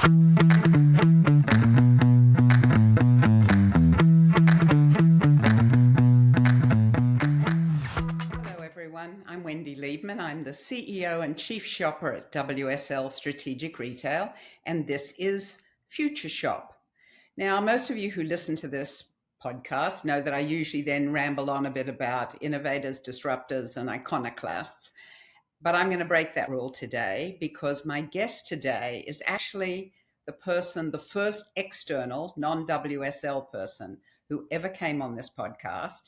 Hello everyone, I'm Wendy Liebmann. I'm the CEO and Chief Shopper at WSL Strategic Retail, and this is Future Shop. Now, most of you who listen to this podcast know that I usually then ramble on a bit about innovators, disruptors, and iconoclasts. But I'm going to break that rule today because my guest today is actually the first external non-WSL person who ever came on this podcast.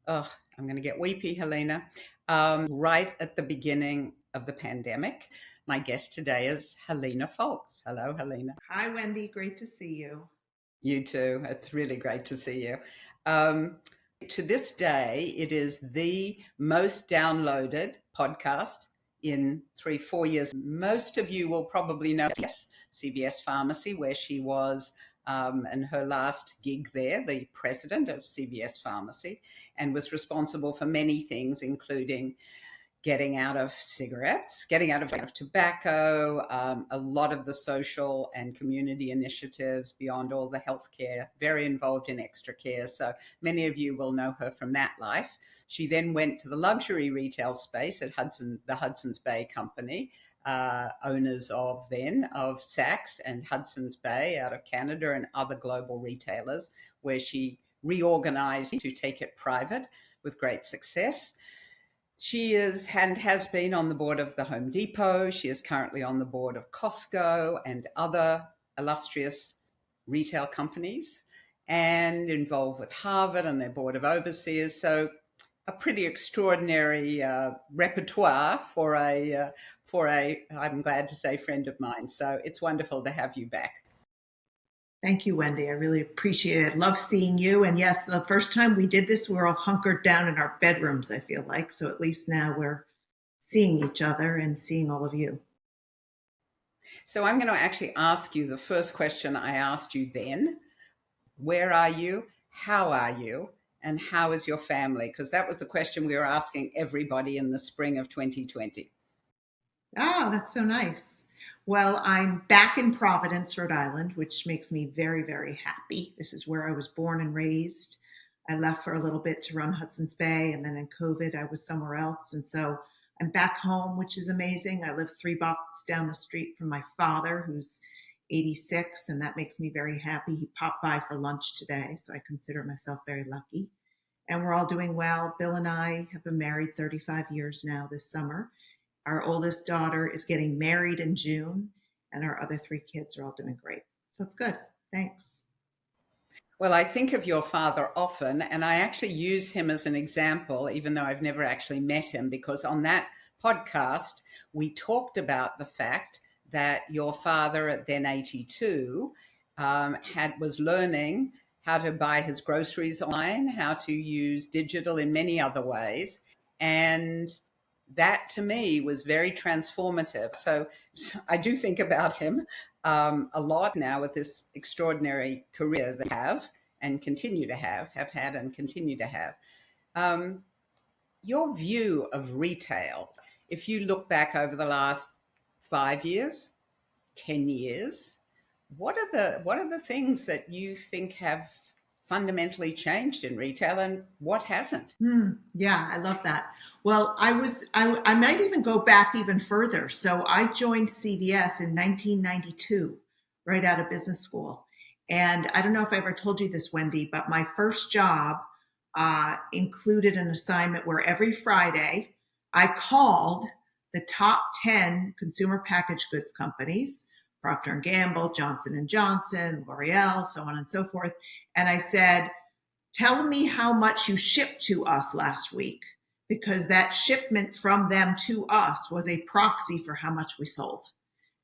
Oh, I'm going to get weepy, Helena. Right at the beginning of the pandemic. My guest today is Helena Foulkes. Hello, Helena. Hi, Wendy. Great to see you. You too. It's really great to see you. To this day, it is the most downloaded podcast in 3-4 years. Most of you will probably know CVS Pharmacy, where she was and her last gig there, the president of CVS Pharmacy, and was responsible for many things, including getting out of cigarettes, getting out of tobacco, a lot of the social and community initiatives beyond all the healthcare, very involved in extra care. So many of you will know her from that life. She then went to the luxury retail space at Hudson, the Hudson's Bay Company, owners of Saks and Hudson's Bay out of Canada and other global retailers, where she reorganized to take it private with great success. She is and has been on the board of the Home Depot. She is currently on the board of Costco and other illustrious retail companies, and involved with Harvard and their board of overseers. So a pretty extraordinary repertoire for a, I'm glad to say, friend of mine. So it's wonderful to have you back. Thank you, Wendy. I really appreciate it. Love seeing you. And yes, the first time we did this, we were all hunkered down in our bedrooms, I feel like. So at least now we're seeing each other and seeing all of you. So I'm going to actually ask you the first question I asked you then. Where are you? How are you? And how is your family? Because that was the question we were asking everybody in the spring of 2020. Ah, that's so nice. Well, I'm back in Providence, Rhode Island, which makes me very, very happy. This is where I was born and raised. I left for a little bit to run Hudson's Bay, and then in COVID, I was somewhere else. And so I'm back home, which is amazing. I live 3 blocks down the street from my father, who's 86, and that makes me very happy. He popped by for lunch today, so I consider myself very lucky. And we're all doing well. Bill and I have been married 35 years now this summer. Our oldest daughter is getting married in June, and our other 3 kids are all doing great. So it's good. Thanks. Well, I think of your father often, and I actually use him as an example, even though I've never actually met him, because on that podcast, we talked about the fact that your father, at then 82, was learning how to buy his groceries online, how to use digital in many other ways. And that to me was very transformative. So I do think about him a lot now with this extraordinary career that I have and continue to have had and continue to have. Your view of retail, if you look back over the last 5 years, 10 years, what are the things that you think have fundamentally changed in retail and what hasn't? Yeah, I love that. Well, I might even go back even further. So I joined CVS in 1992, right out of business school. And I don't know if I ever told you this, Wendy, but my first job included an assignment where every Friday I called the top 10 consumer packaged goods companies, Procter & Gamble, Johnson & Johnson, L'Oreal, so on and so forth. And I said, tell me how much you shipped to us last week, because that shipment from them to us was a proxy for how much we sold.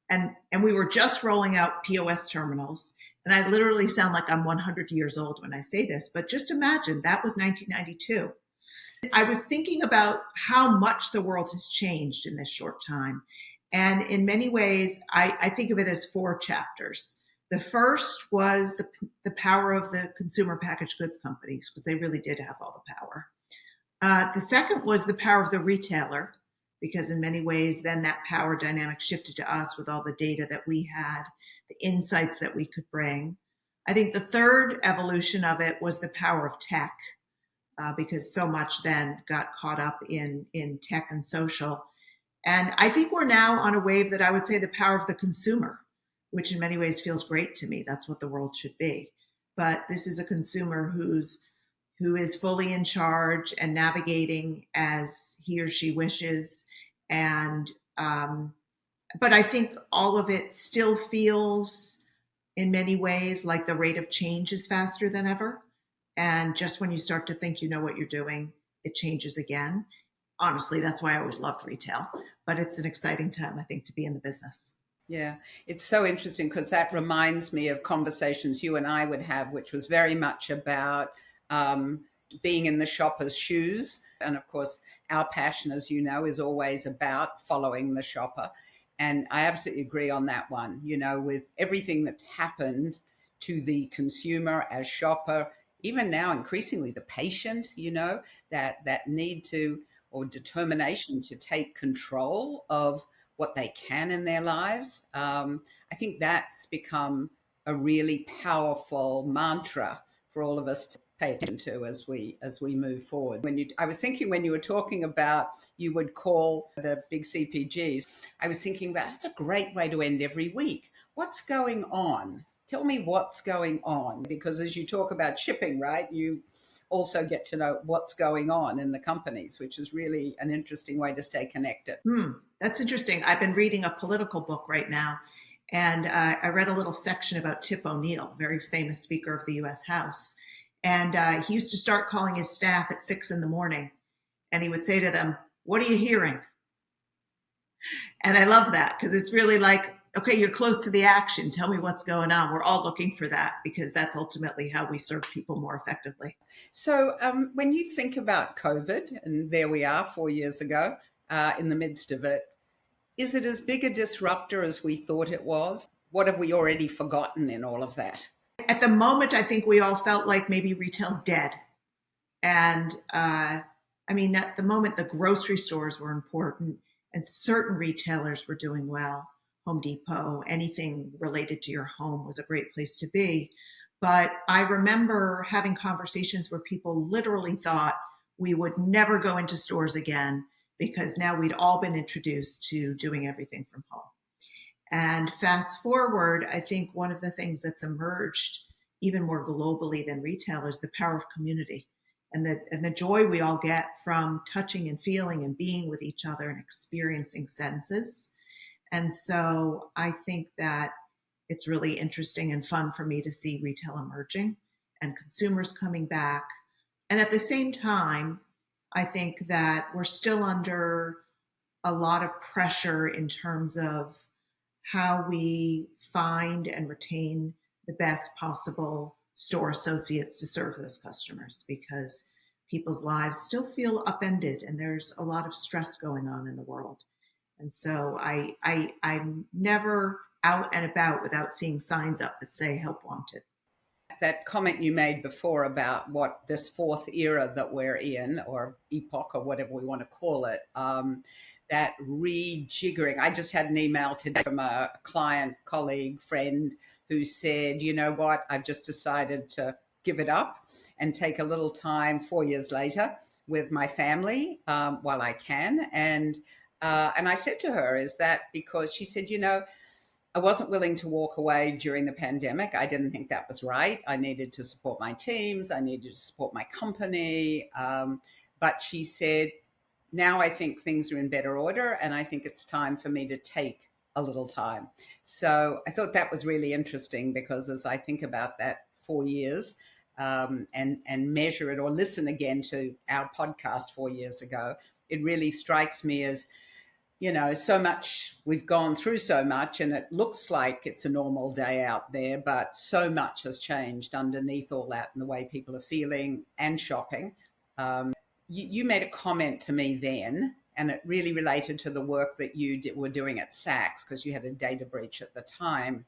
And we were just rolling out POS terminals. And I literally sound like I'm 100 years old when I say this, but just imagine that was 1992. I was thinking about how much the world has changed in this short time. And in many ways, I think of it as 4 chapters. The first was the power of the consumer packaged goods companies, because they really did have all the power. The second was the power of the retailer, because in many ways, then that power dynamic shifted to us with all the data that we had, the insights that we could bring. I think the third evolution of it was the power of tech, because so much then got caught up in tech and social. And I think we're now on a wave that I would say the power of the consumer, which in many ways feels great to me. That's what the world should be. But this is a consumer who is fully in charge and navigating as he or she wishes. And but I think all of it still feels in many ways like the rate of change is faster than ever. And just when you start to think you know what you're doing, it changes again. Honestly, that's why I always loved retail. But it's an exciting time, I think, to be in the business. Yeah, it's so interesting because that reminds me of conversations you and I would have, which was very much about being in the shopper's shoes. And of course, our passion, as you know, is always about following the shopper. And I absolutely agree on that one. You know, with everything that's happened to the consumer as shopper, even now increasingly the patient, you know, that need to or determination to take control of what they can in their lives. I think that's become a really powerful mantra for all of us to pay attention to as we move forward. I was thinking when you were talking about you would call the big CPGs, I was thinking about that's a great way to end every week. What's going on? Tell me what's going on, because as you talk about shipping, right, you also get to know what's going on in the companies, which is really an interesting way to stay connected. That's interesting. I've been reading a political book right now, and I read a little section about Tip O'Neill, very famous Speaker of the U.S. House. And he used to start calling his staff at 6 a.m, and he would say to them, "What are you hearing?" And I love that because it's really like, okay, you're close to the action. Tell me what's going on. We're all looking for that because that's ultimately how we serve people more effectively. So when you think about COVID, and there we are 4 years ago in the midst of it, is it as big a disruptor as we thought it was? What have we already forgotten in all of that? At the moment, I think we all felt like maybe retail's dead. And I mean, at the moment, the grocery stores were important and certain retailers were doing well. Home Depot, anything related to your home was a great place to be. But I remember having conversations where people literally thought we would never go into stores again because now we'd all been introduced to doing everything from home. And fast forward, I think one of the things that's emerged even more globally than retail is the power of community and the joy we all get from touching and feeling and being with each other and experiencing senses. And so I think that it's really interesting and fun for me to see retail emerging and consumers coming back. And at the same time, I think that we're still under a lot of pressure in terms of how we find and retain the best possible store associates to serve those customers because people's lives still feel upended and there's a lot of stress going on in the world. And so I'm never out and about without seeing signs up that say help wanted. That comment you made before about what this fourth era that we're in, or epoch, or whatever we want to call it, that rejiggering. I just had an email today from a client, colleague, friend who said, you know what, I've just decided to give it up and take a little time 4 years later with my family while I can. And I said to her, is that because she said, you know, I wasn't willing to walk away during the pandemic. I didn't think that was right. I needed to support my teams. I needed to support my company. But she said, now I think things are in better order and I think it's time for me to take a little time. So I thought that was really interesting because as I think about that 4 years and measure it or listen again to our podcast 4 years ago, it really strikes me as, you know, so much, we've gone through so much and it looks like it's a normal day out there, but so much has changed underneath all that and the way people are feeling and shopping. You made a comment to me then, and it really related to the work that you were doing at Saks because you had a data breach at the time.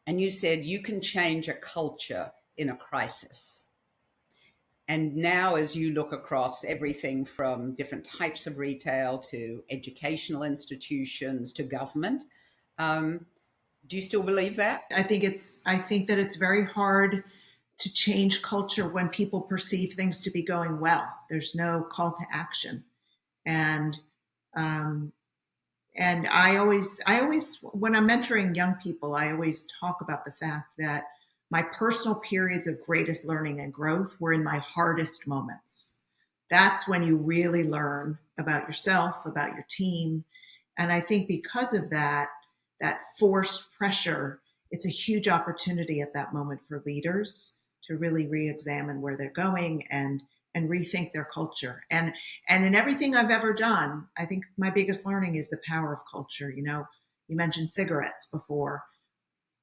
And you said you can change a culture in a crisis. And now, as you look across everything from different types of retail to educational institutions to government, um, do you still believe that? I think that it's very hard to change culture when people perceive things to be going well. There's no call to action. And um, and I always, when I'm mentoring young people, I always talk about the fact that my personal periods of greatest learning and growth were in my hardest moments. That's when you really learn about yourself, about your team. And I think because of that, that forced pressure, it's a huge opportunity at that moment for leaders to really re-examine where they're going and rethink their culture. And in everything I've ever done, I think my biggest learning is the power of culture. You know, you mentioned cigarettes before,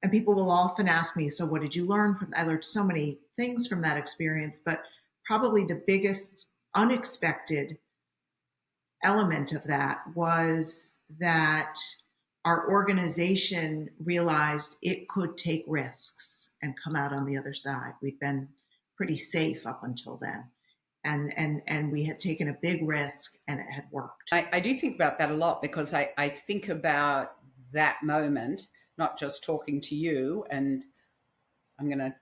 and people will often ask me, so what did you learn from? I learned so many things from that experience, but probably the biggest unexpected element of that was that our organization realized it could take risks and come out on the other side. We'd been pretty safe up until then. And we had taken a big risk and it had worked. I do think about that a lot because I think about that moment, not just talking to you, and I'm going to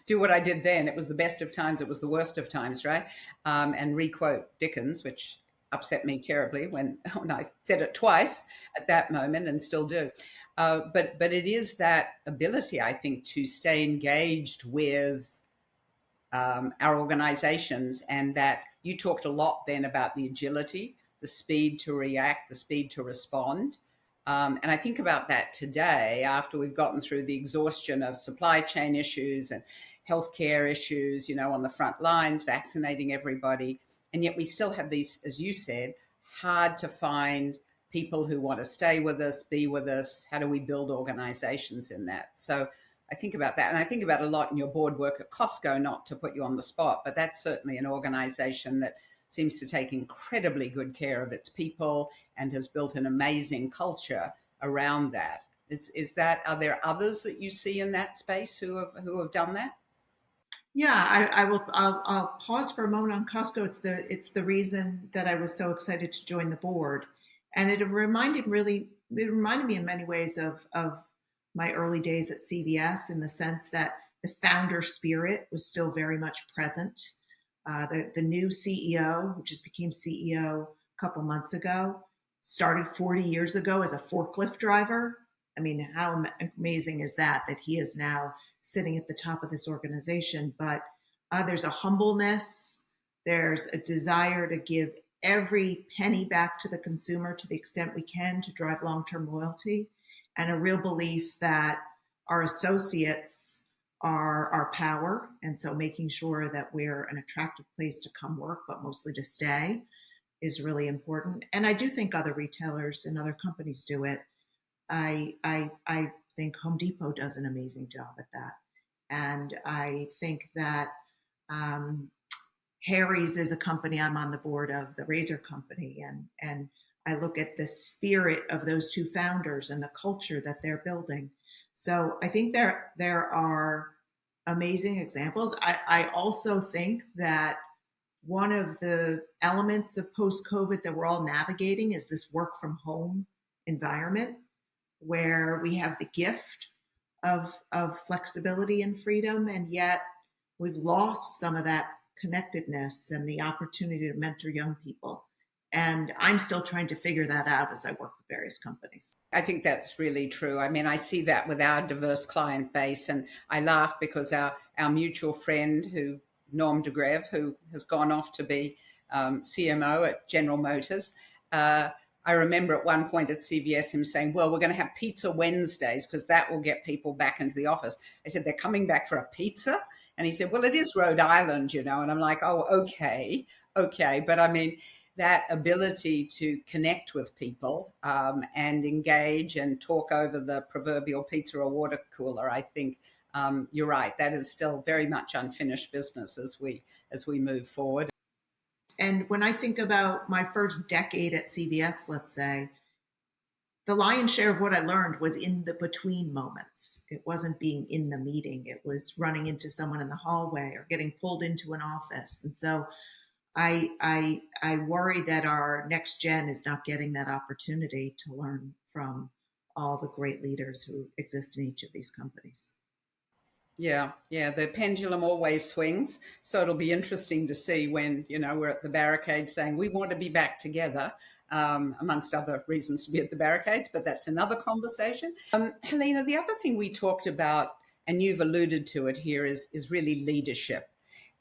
do what I did then. It was the best of times, it was the worst of times, right? And requote Dickens, which upset me terribly when I said it twice at that moment and still do. But it is that ability, I think, to stay engaged with our organizations, and that you talked a lot then about the agility, the speed to react, the speed to respond. And I think about that today after we've gotten through the exhaustion of supply chain issues and healthcare issues, you know, on the front lines, vaccinating everybody. And yet we still have these, as you said, hard to find people who want to stay with us, be with us. How do we build organizations in that? So I think about that. And I think about a lot in your board work at Costco, not to put you on the spot, but that's certainly an organization that seems to take incredibly good care of its people and has built an amazing culture around that. Is that, are there others that you see in that space who have done that? Yeah, I'll pause for a moment on Costco. It's the reason that I was so excited to join the board, and it reminded me in many ways of my early days at CVS, in the sense that the founder spirit was still very much present. The new CEO, who just became CEO a couple months ago, started 40 years ago as a forklift driver. I mean, how amazing is that he is now sitting at the top of this organization? But there's a humbleness, there's a desire to give every penny back to the consumer to the extent we can to drive long-term loyalty, and a real belief that our associates are our power. And so making sure that we're an attractive place to come work, but mostly to stay, is really important. And I do think other retailers and other companies do it. I think Home Depot does an amazing job at that. And I think that Harry's is a company I'm on the board of, the razor company. And I look at the spirit of those two founders and the culture that they're building. So I think there are amazing examples. I also think that one of the elements of post-COVID that we're all navigating is this work from home environment, where we have the gift of flexibility and freedom, and yet we've lost some of that connectedness and the opportunity to mentor young people. And I'm still trying to figure that out as I work with various companies. I think that's really true. I mean, I see that with our diverse client base, and I laugh because our mutual friend, Norm DeGrev, who has gone off to be CMO at General Motors, I remember at one point at CVS him saying, well, we're going to have pizza Wednesdays because that will get people back into the office. I said, they're coming back for a pizza? And he said, well, it is Rhode Island, you know. And I'm like, oh, okay. But I mean, that ability to connect with people and engage and talk over the proverbial pizza or water cooler, I think you're right. That is still very much unfinished business as we move forward. And when I think about my first decade at CVS, let's say, the lion's share of what I learned was in the between moments. It wasn't being in the meeting. It was running into someone in the hallway or getting pulled into an office. And so I worry that our next gen is not getting that opportunity to learn from all the great leaders who exist in each of these companies. Yeah, yeah, the pendulum always swings. So it'll be interesting to see when, we're at the barricades saying we want to be back together, amongst other reasons to be at the barricades, but that's another conversation. Helena, the other thing we talked about, and you've alluded to it here, is really leadership.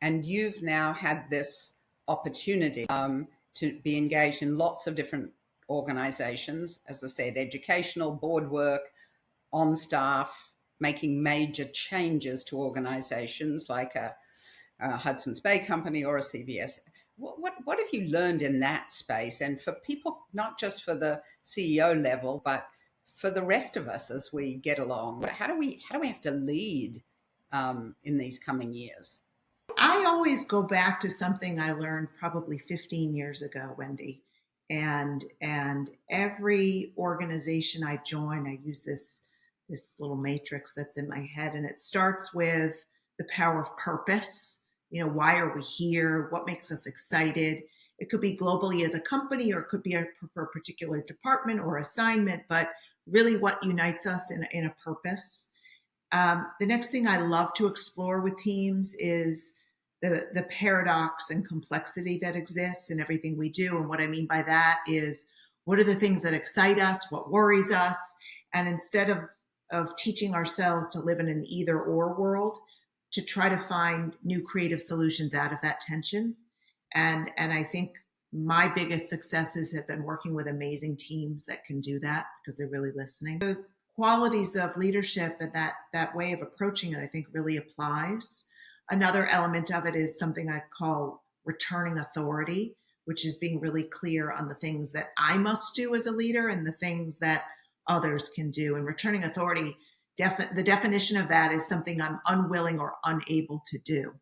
And you've now had this opportunity to be engaged in lots of different organizations, as I said, educational, board work, on staff, making major changes to organizations like a Hudson's Bay Company or a CVS. What have you learned in that space? And for people, not just for the CEO level, but for the rest of us as we get along, how do we have to lead in these coming years? I always go back to something I learned probably 15 years ago, Wendy. And every organization I join, I use this little matrix that's in my head, and it starts with the power of purpose. Why are we here? What makes us excited? It could be globally as a company, or it could be for a particular department or assignment, but really what unites us in a purpose. The next thing I love to explore with teams is the paradox and complexity that exists in everything we do. And what I mean by that is, what are the things that excite us? What worries us? And instead of teaching ourselves to live in an either or world, to try to find new creative solutions out of that tension. And I think my biggest successes have been working with amazing teams that can do that because they're really listening. The qualities of leadership and that way of approaching it, I think, really applies. Another element of it is something I call returning authority, which is being really clear on the things that I must do as a leader and the things that others can do. And returning authority, the definition of that is something I'm unwilling or unable to do.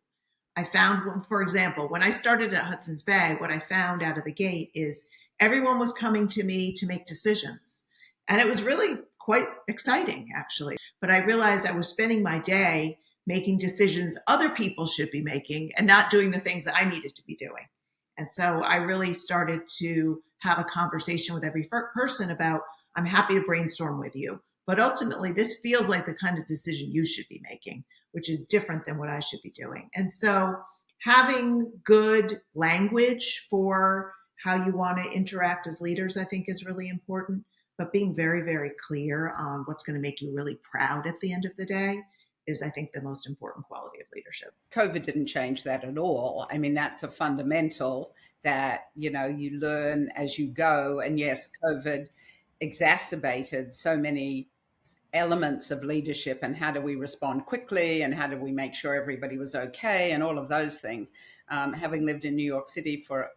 I found, for example, when I started at Hudson's Bay, what I found out of the gate is everyone was coming to me to make decisions. And it was really quite exciting, actually. But I realized I was spending my day making decisions other people should be making and not doing the things that I needed to be doing. And so I really started to have a conversation with every person about, I'm happy to brainstorm with you, but ultimately this feels like the kind of decision you should be making, which is different than what I should be doing. And so having good language for how you want to interact as leaders, I think, is really important, but being very, very clear on what's going to make you really proud at the end of the day is, I think, the most important quality of leadership. COVID didn't change that at all. I mean, that's a fundamental that, you learn as you go. And yes, COVID exacerbated so many elements of leadership, and how do we respond quickly, and how do we make sure everybody was okay, and all of those things. Having lived in New York City for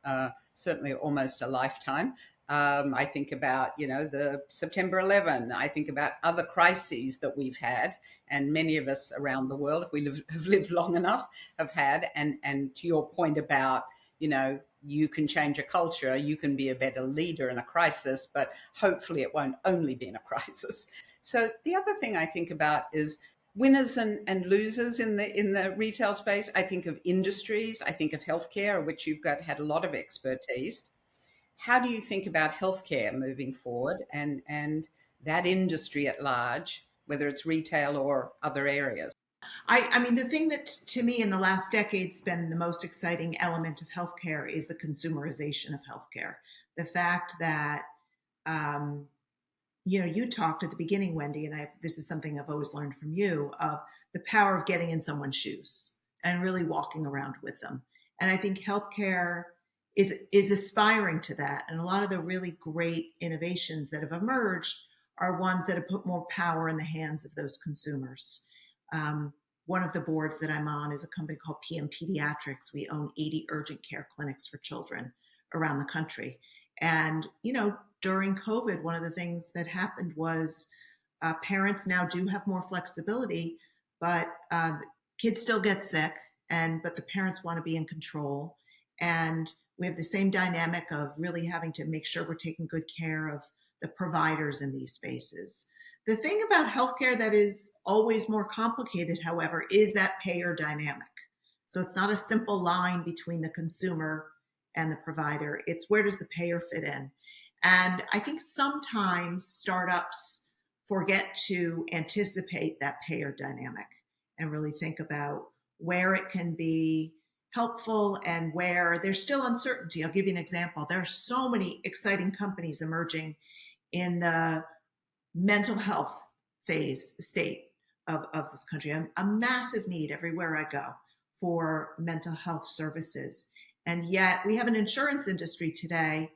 certainly almost a lifetime, I think about, the September 11. I think about other crises that we've had, and many of us around the world, if we have lived long enough, have had. And to your point about, you can change a culture, you can be a better leader in a crisis, but hopefully it won't only be in a crisis. So the other thing I think about is winners and losers in the retail space. I think of industries. I think of healthcare, which you've had a lot of expertise. How do you think about healthcare moving forward, and that industry at large, whether it's retail or other areas? I mean, the thing that to me in the last decade's been the most exciting element of healthcare is the consumerization of healthcare. The fact that, you talked at the beginning, Wendy, and this is something I've always learned from you, of the power of getting in someone's shoes and really walking around with them. And I think healthcare is aspiring to that. And a lot of the really great innovations that have emerged are ones that have put more power in the hands of those consumers. One of the boards that I'm on is a company called PM Pediatrics. We own 80 urgent care clinics for children around the country. And, during COVID, one of the things that happened was parents now do have more flexibility, but kids still get sick, but the parents want to be in control. And we have the same dynamic of really having to make sure we're taking good care of the providers in these spaces. The thing about healthcare that is always more complicated, however, is that payer dynamic. So it's not a simple line between the consumer and the provider. It's where does the payer fit in? And I think sometimes startups forget to anticipate that payer dynamic and really think about where it can be helpful and where there's still uncertainty. I'll give you an example. There are so many exciting companies emerging in the mental health state of this country. A massive need everywhere I go for mental health services. And yet we have an insurance industry today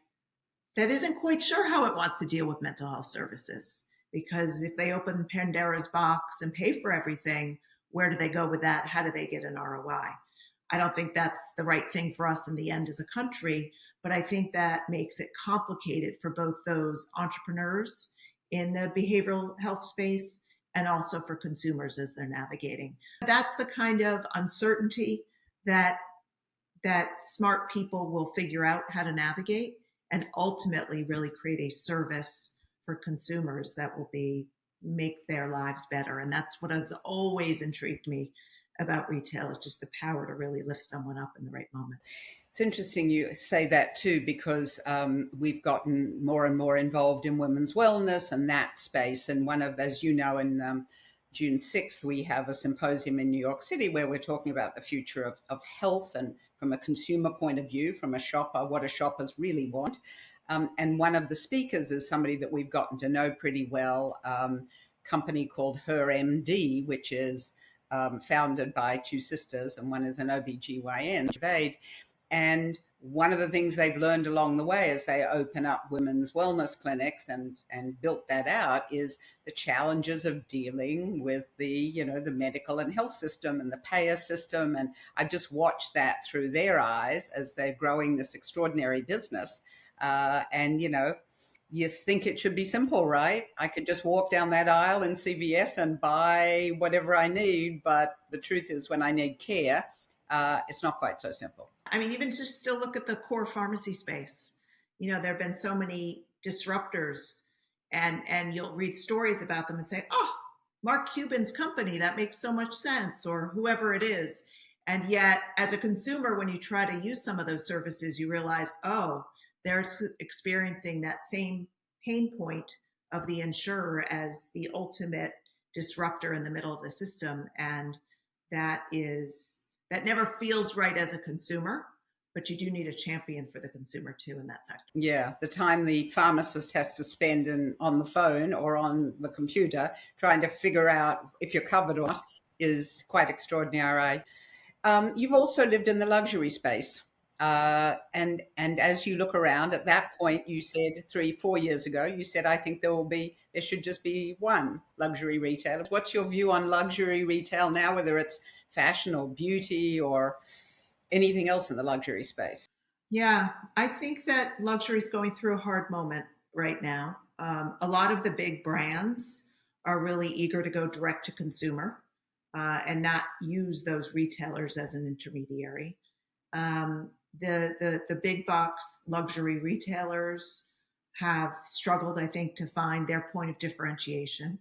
that isn't quite sure how it wants to deal with mental health services. Because if they open Pandora's box and pay for everything, where do they go with that? How do they get an ROI? I don't think that's the right thing for us in the end as a country, but I think that makes it complicated for both those entrepreneurs in the behavioral health space and also for consumers as they're navigating. That's the kind of uncertainty that smart people will figure out how to navigate and ultimately really create a service for consumers that will make their lives better. And that's what has always intrigued me about retail, is just the power to really lift someone up in the right moment. It's interesting you say that too, because we've gotten more and more involved in women's wellness and that space. And one of, as you know, in June 6th, we have a symposium in New York City where we're talking about the future of health and from a consumer point of view, from a shopper, what do shoppers really want. And one of the speakers is somebody that we've gotten to know pretty well, company called Her MD, which is founded by two sisters, and one is an OBGYN. And one of the things they've learned along the way as they open up women's wellness clinics and built that out is the challenges of dealing with the medical and health system and the payer system. And I've just watched that through their eyes as they're growing this extraordinary business. And you think it should be simple, right? I could just walk down that aisle in CVS and buy whatever I need. But the truth is, when I need care, it's not quite so simple. I mean, even just still look at the core pharmacy space. There have been so many disruptors, and you'll read stories about them and say, oh, Mark Cuban's company, that makes so much sense, or whoever it is. And yet, as a consumer, when you try to use some of those services, you realize, oh, they're experiencing that same pain point of the insurer as the ultimate disruptor in the middle of the system. And that never feels right as a consumer, but you do need a champion for the consumer too in that sector. Yeah, the time the pharmacist has to spend on the phone or on the computer trying to figure out if you're covered or not is quite extraordinary. You've also lived in the luxury space. And as you look around at that point, you said 3-4 years ago, you said, I think there should just be one luxury retailer. What's your view on luxury retail now, whether it's fashion or beauty or anything else in the luxury space? Yeah, I think that luxury is going through a hard moment right now. A lot of the big brands are really eager to go direct to consumer and not use those retailers as an intermediary. The big box luxury retailers have struggled, I think, to find their point of differentiation.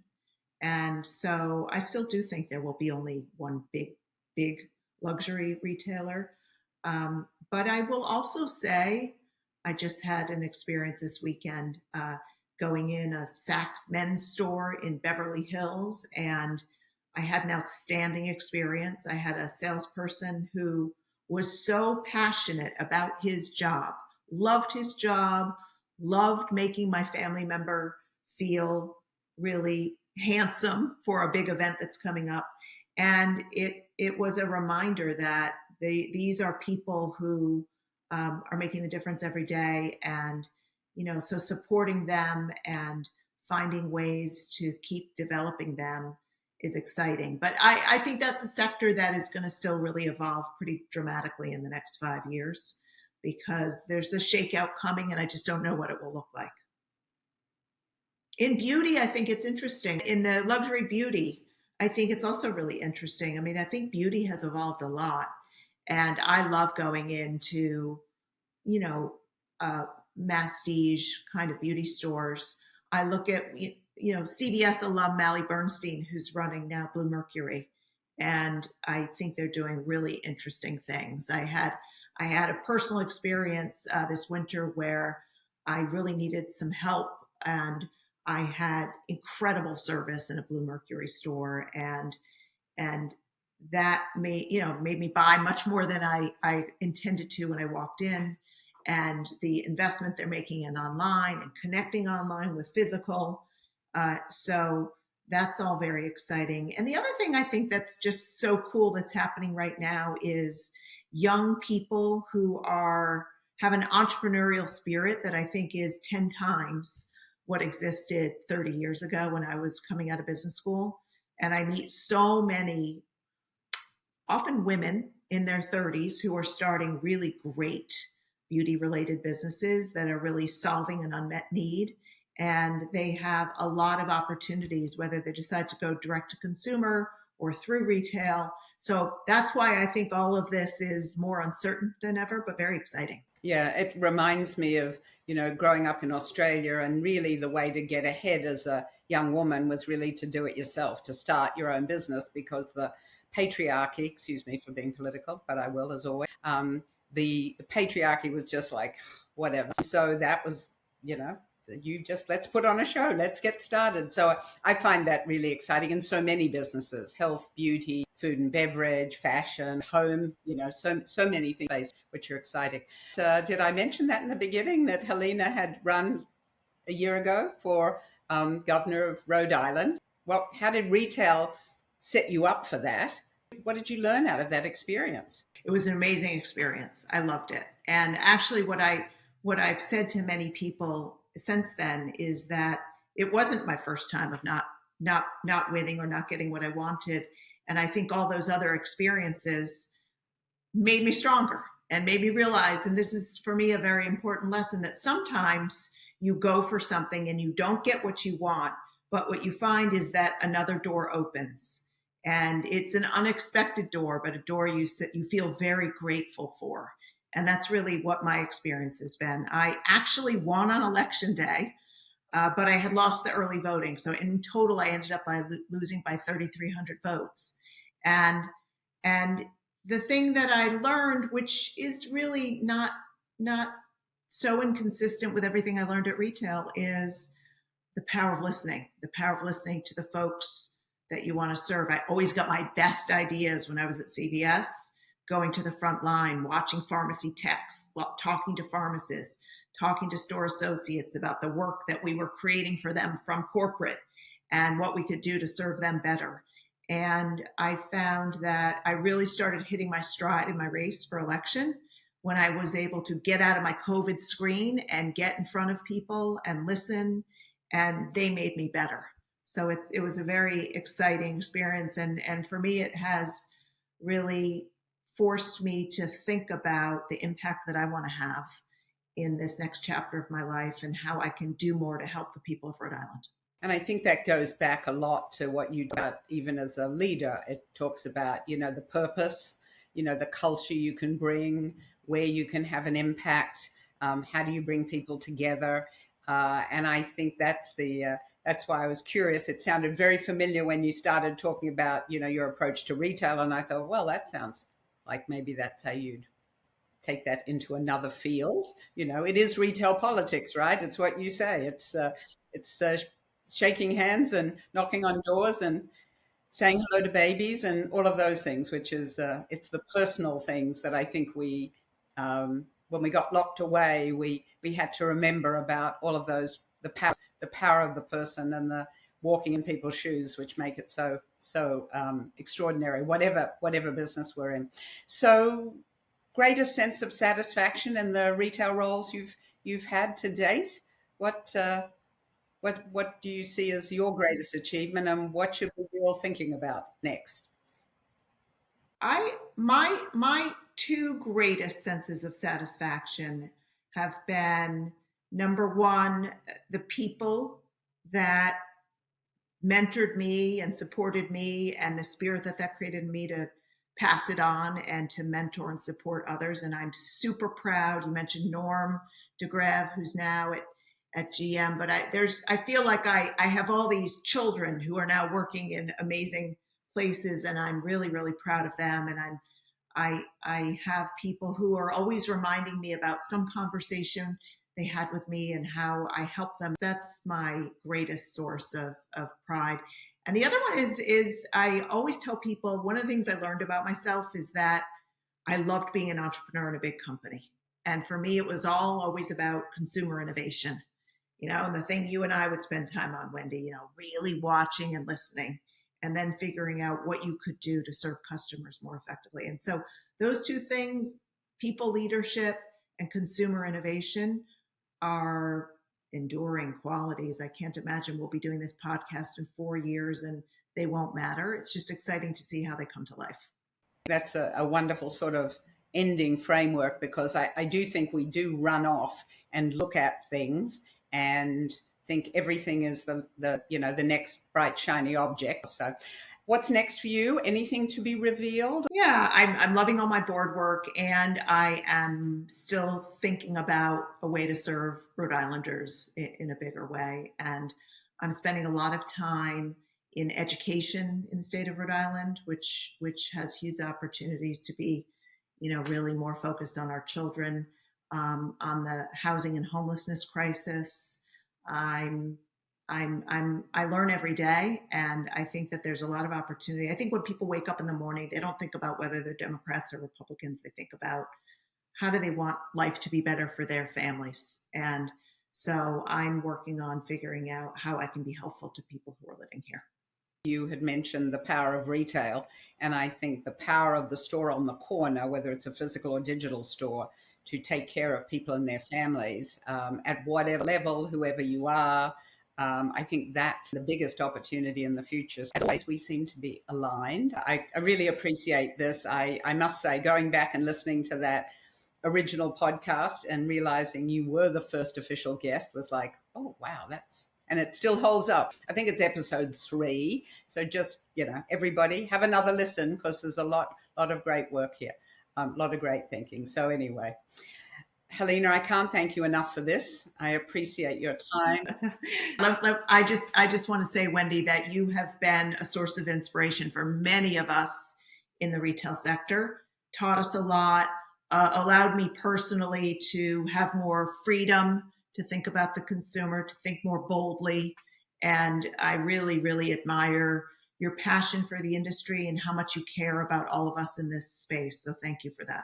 And so I still do think there will be only one big luxury retailer. But I will also say, I just had an experience this weekend going in a Saks men's store in Beverly Hills, and I had an outstanding experience. I had a salesperson who was so passionate about his job, loved his job, loved making my family member feel really handsome for a big event that's coming up. And it was a reminder that these are people who are making the difference every day. And, so supporting them and finding ways to keep developing them is exciting. But I think that's a sector that is going to still really evolve pretty dramatically in the next 5 years, because there's a shakeout coming and I just don't know what it will look like. In beauty, I think it's interesting. In the luxury beauty, I think it's also really interesting. I mean, I think beauty has evolved a lot, and I love going into, masstige kind of beauty stores I look at, CBS alum Mally Bernstein, who's running now Blue Mercury, and I think they're doing really interesting things. I had a personal experience this winter where I really needed some help, and I had incredible service in a Blue Mercury store, and that made me buy much more than I intended to when I walked in. And the investment they're making in online and connecting online with physical. So that's all very exciting. And the other thing I think that's just so cool that's happening right now is young people who have an entrepreneurial spirit that I think is 10 times what existed 30 years ago when I was coming out of business school. And I meet so many, often women in their 30s, who are starting really great beauty related businesses that are really solving an unmet need. And they have a lot of opportunities, whether they decide to go direct to consumer or through retail. So that's why I think all of this is more uncertain than ever, but very exciting. Yeah, it reminds me of, growing up in Australia, and really the way to get ahead as a young woman was really to do it yourself, to start your own business, because the patriarchy, excuse me for being political, but I will as always, the patriarchy was just like, whatever. So that was, let's put on a show, let's get started. So I find that really exciting. And so many businesses, health, beauty, food and beverage, fashion, home, so many things which are exciting. Did I mention that in the beginning, that Helena had run a year ago for governor of Rhode Island? Well, how did retail set you up for that? What did you learn out of that experience? It was an amazing experience. I loved it. And actually what I've said to many people since then is that it wasn't my first time of not winning or not getting what I wanted. And I think all those other experiences made me stronger and made me realize, and this is for me a very important lesson, that sometimes you go for something and you don't get what you want, but what you find is that another door opens. And it's an unexpected door, but a door you feel very grateful for. And that's really what my experience has been. I actually won on election day, but I had lost the early voting. So in total, I ended up losing by 3,300 votes. And the thing that I learned, which is really not so inconsistent with everything I learned at retail, is the power of listening. The power of listening to the folks that you want to serve. I always got my best ideas when I was at CVS, going to the front line, watching pharmacy techs, talking to pharmacists, talking to store associates about the work that we were creating for them from corporate and what we could do to serve them better. And I found that I really started hitting my stride in my race for election when I was able to get out of my COVID screen and get in front of people and listen, and they made me better. So it was a very exciting experience. And for me, it has really forced me to think about the impact that I want to have in this next chapter of my life and how I can do more to help the people of Rhode Island. And I think that goes back a lot to what you do, even as a leader. It talks about, the purpose, the culture you can bring, where you can have an impact, how do you bring people together? And I think that's why I was curious. It sounded very familiar when you started talking about, your approach to retail. And I thought, well, that sounds like maybe that's how you'd take that into another field. It is retail politics, right? It's what you say. It's shaking hands and knocking on doors and saying hello to babies and all of those things, which is, it's the personal things that I think we, when we got locked away, we had to remember about all of those, the power of the person and the walking in people's shoes, which make it so extraordinary, whatever business we're in. So, greatest sense of satisfaction in the retail roles you've had to date? What do you see as your greatest achievement, and what should we be all thinking about next? My two greatest senses of satisfaction have been, number one, the people that mentored me and supported me, and the spirit that created in me to pass it on and to mentor and support others. And I'm super proud. You mentioned Norm DeGrev, who's now at GM, but I feel like I have all these children who are now working in amazing places, and I'm really, really proud of them. And I have people who are always reminding me about some conversation they had with me and how I help them. That's my greatest source of pride. And the other one is I always tell people, one of the things I learned about myself is that I loved being an entrepreneur in a big company. And for me, it was all always about consumer innovation, and the thing you and I would spend time on, Wendy, really watching and listening, and then figuring out what you could do to serve customers more effectively. And so those two things, people leadership and consumer innovation, are enduring qualities. I can't imagine we'll be doing this podcast in 4 years and they won't matter. It's just exciting to see how they come to life. That's a wonderful sort of ending framework, because I do think we do run off and look at things and think everything is the next bright shiny object. So what's next for you? Anything to be revealed? Yeah, I'm loving all my board work, and I am still thinking about a way to serve Rhode Islanders in a bigger way. And I'm spending a lot of time in education in the state of Rhode Island, which has huge opportunities to be, really more focused on our children, on the housing and homelessness crisis. I learn every day, and I think that there's a lot of opportunity. I think when people wake up in the morning, they don't think about whether they're Democrats or Republicans. They think about how do they want life to be better for their families. And so I'm working on figuring out how I can be helpful to people who are living here. You had mentioned the power of retail, and I think the power of the store on the corner, whether it's a physical or digital store, to take care of people and their families at whatever level, whoever you are. I think that's the biggest opportunity in the future. So as always, we seem to be aligned. I really appreciate this. I must say, going back and listening to that original podcast and realizing you were the first official guest was like, oh, wow, and it still holds up. I think it's episode 3. So just, everybody have another listen, because there's a lot of great work here, a lot of great thinking. So anyway, Helena, I can't thank you enough for this. I appreciate your time. I just want to say, Wendy, that you have been a source of inspiration for many of us in the retail sector, taught us a lot, allowed me personally to have more freedom to think about the consumer, to think more boldly. And I really, really admire your passion for the industry and how much you care about all of us in this space. So thank you for that.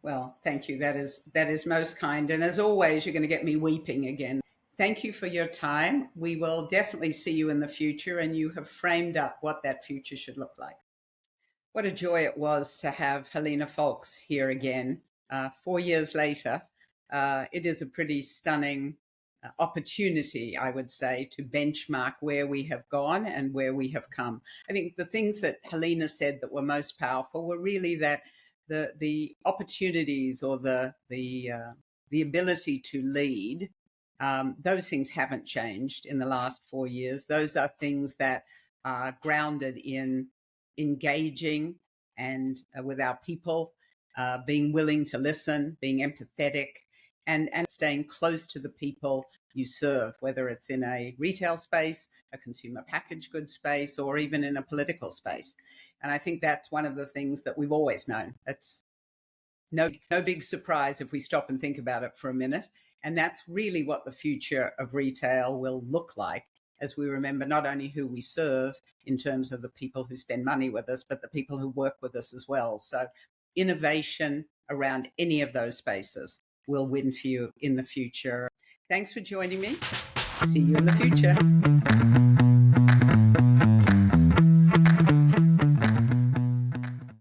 Well, thank you. That is most kind. And as always, you're going to get me weeping again. Thank you for your time. We will definitely see you in the future, and you have framed up what that future should look like. What a joy it was to have Helena Foulkes here again 4 years later. It is a pretty stunning opportunity, I would say, to benchmark where we have gone and where we have come. I think the things that Helena said that were most powerful were really that the opportunities or the ability to lead, those things haven't changed in the last 4 years. Those are things that are grounded in engaging and with our people, being willing to listen, being empathetic, and staying close to the people you serve, whether it's in a retail space, a consumer packaged goods space, or even in a political space. And I think that's one of the things that we've always known. It's no big surprise if we stop and think about it for a minute. And that's really what the future of retail will look like, as we remember not only who we serve in terms of the people who spend money with us, but the people who work with us as well. So innovation around any of those spaces will win for you in the future. Thanks for joining me. See you in the future.